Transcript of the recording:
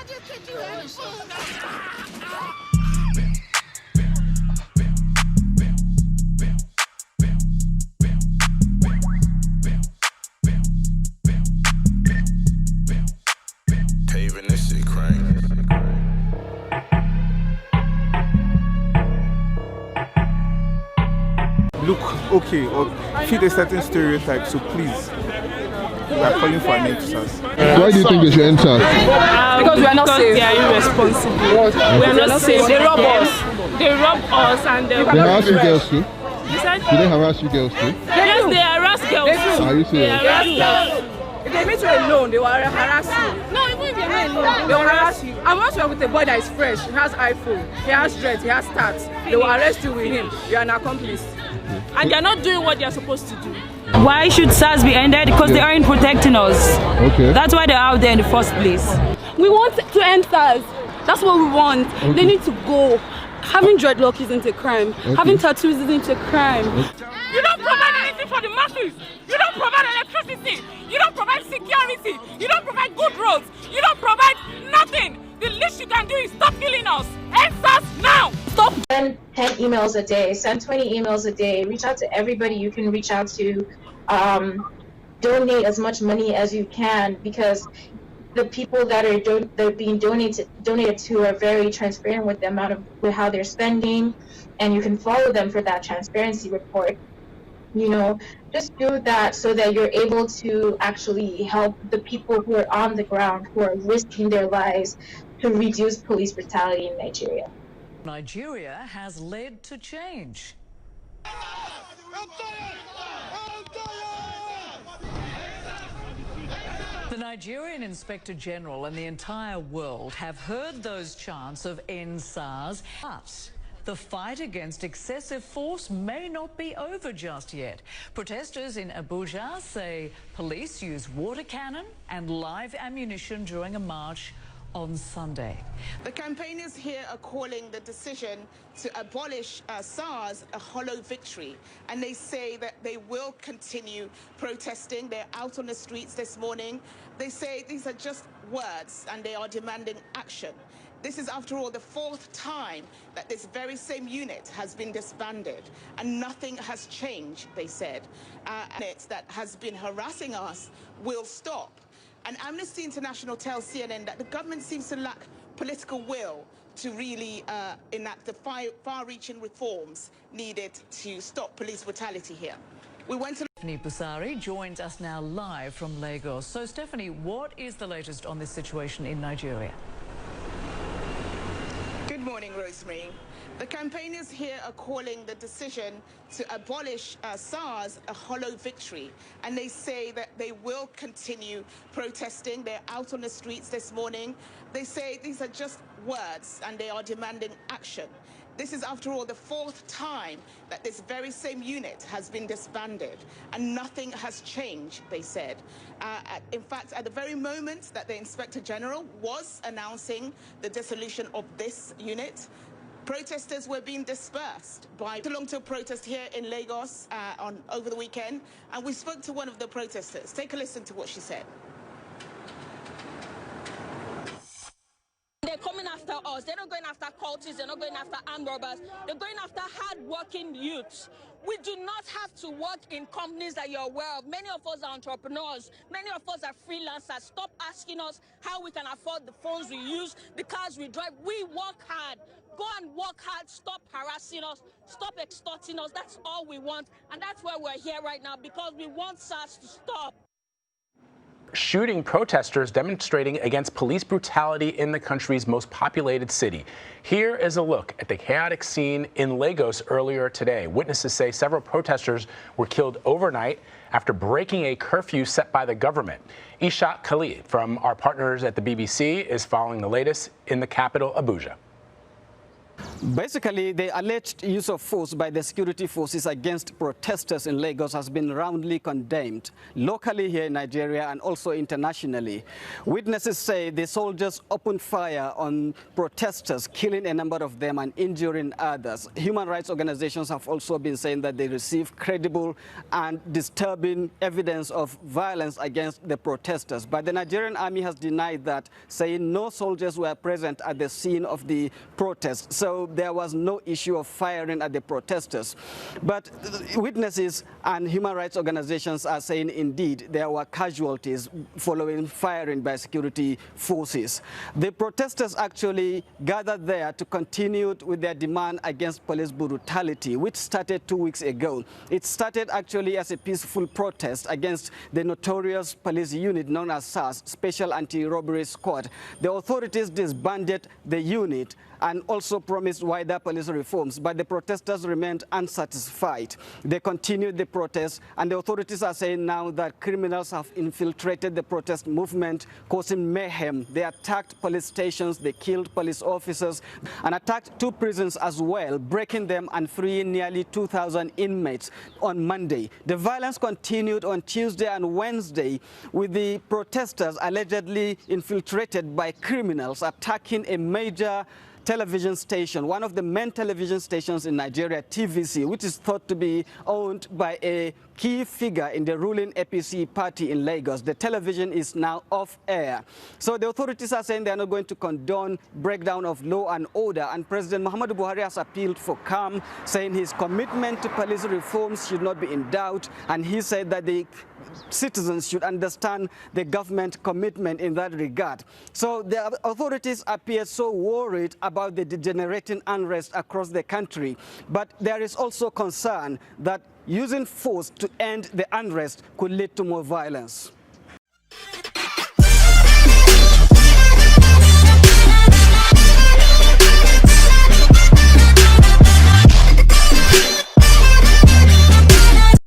Even this shit crank. Look okay or fit a certain stereotype, so please, we are calling for an end to SARS. Why do you think they should end SARS? Because we are not safe. They are irresponsible. We are not safe. They rob us. They rob us and they harass you girls too? Do they harass you girls too? Yes, they harass girls. Are you serious? If they meet you alone, they will harass you. No, even if you're not alone, they will harass you. I once were with a boy that is fresh. He has iPhone. He has dread. He has stats. They will arrest you with him. You are an accomplice. And they are not doing what they are supposed to do. Why should SARS be ended? Because they aren't protecting us. Okay. That's why they're out there in the first place. We want to end SARS. That's what we want. Okay. They need to go. Having dreadlock isn't a crime. Okay. Having tattoos isn't a crime. Okay. You don't provide anything for the masses. You don't provide electricity. You don't provide security. You don't provide good roads. You don't provide nothing. The least you can do is stop killing us. End SARS now. Stop. Send 10 emails a day. Send 20 emails a day. Reach out to everybody you can reach out to. Donate as much money as you can, because the people that are being donated to are very transparent with the amount of how they're spending, and you can follow them for that transparency report. You know, just do that so that you're able to actually help the people who are on the ground, who are risking their lives to reduce police brutality in Nigeria. Nigeria has led to change. The Nigerian Inspector General and the entire world have heard those chants of end SARS, but the fight against excessive force may not be over just yet. Protesters in Abuja say police used water cannon and live ammunition during a march on Sunday. The campaigners here are calling the decision to abolish SARS a hollow victory, and they say that they will continue protesting. They're out on the streets this morning. They say these are just words and they are demanding action. This is, after all, the 4th time that this very same unit has been disbanded, and nothing has changed, they said. Units that has been harassing us will stop. And Amnesty International tells CNN that the government seems to lack political will to really enact the far-reaching reforms needed to stop police brutality here. We went to... Stephanie Busari joins us now live from Lagos. So, Stephanie, what is the latest on this situation in Nigeria? Good morning, Rosemary. The campaigners here are calling the decision to abolish SARS a hollow victory, and they say that they will continue protesting. They're out on the streets this morning. They say these are just words and they are demanding action. This is, after all, the 4th time that this very same unit has been disbanded, and nothing has changed, they said. In fact, at the very moment that the Inspector General was announcing the dissolution of this unit, protesters were being dispersed by a long-term protest here in Lagos over the weekend, and we spoke to one of the protesters. Take a listen to what she said. They're coming after us. They're not going after cultists. They're not going after armed robbers. They're going after hard-working youths. We do not have to work in companies that you're aware of. Many of us are entrepreneurs. Many of us are freelancers. Stop asking us how we can afford the phones we use, the cars we drive. We work hard. Go and work hard. Stop harassing us. Stop extorting us. That's all we want. And that's why we're here right now, because we want SARS to stop. Shooting protesters demonstrating against police brutality in the country's most populated city. Here is a look at the chaotic scene in Lagos earlier today. Witnesses say several protesters were killed overnight after breaking a curfew set by the government. Ishat Khalid from our partners at the BBC is following the latest in the capital, Abuja. Basically, the alleged use of force by the security forces against protesters in Lagos has been roundly condemned, locally here in Nigeria and also internationally. Witnesses say the soldiers opened fire on protesters, killing a number of them and injuring others. Human rights organizations have also been saying that they received credible and disturbing evidence of violence against the protesters. But the Nigerian army has denied that, saying no soldiers were present at the scene of the protest. So there was no issue of firing at the protesters. But witnesses and human rights organizations are saying indeed there were casualties following firing by security forces. The protesters actually gathered there to continue with their demand against police brutality, which started 2 weeks ago. It started actually as a peaceful protest against the notorious police unit known as SAS, Special Anti-Robbery Squad. The authorities disbanded the unit and also promised wider police reforms, but the protesters remained unsatisfied. They continued the protest, and the authorities are saying now that criminals have infiltrated the protest movement, causing mayhem. They attacked police stations, they killed police officers, and attacked 2 prisons as well, breaking them and freeing nearly 2,000 inmates on Monday. The violence continued on Tuesday and Wednesday, with the protesters allegedly infiltrated by criminals attacking a major television station, one of the main television stations in Nigeria, TVC, which is thought to be owned by a key figure in the ruling APC party in Lagos. The television is now off air. So the authorities are saying they are not going to condone breakdown of law and order, and President Muhammadu Buhari has appealed for calm, saying his commitment to police reforms should not be in doubt, and he said that the citizens should understand the government commitment in that regard. So the authorities appear so worried about the degenerating unrest across the country, but there is also concern that using force to end the unrest could lead to more violence.